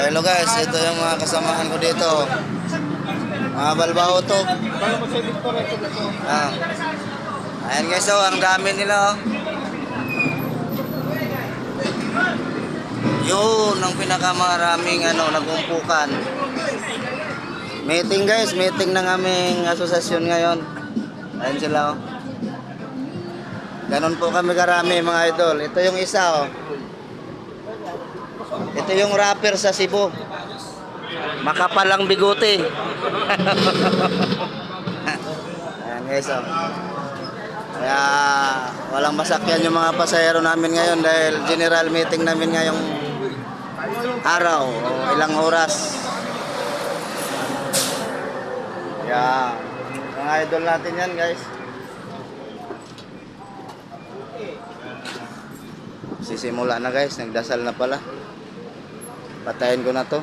hello guys, ito yung mga kasamahan ko dito. Mga balbaotok. Ah. Ayan guys, oh, ang dami nila. Oh. Yun, ang pinakamaraming nagumpukan. Meeting guys, meeting ng aming asosasyon ngayon. Ayan sila, oh. Ganon po kami karami mga idol. Ito yung isa, oh. Ito yung rapper sa Cebu. Makapalang bigote. Ayan guys, oh. Kaya walang masakyan yung mga pasahero namin ngayon dahil general meeting namin ngayong araw o ilang oras. Kaya mga idol natin yan guys. Sisimula na guys, nagdasal na pala. Patayin ko na to.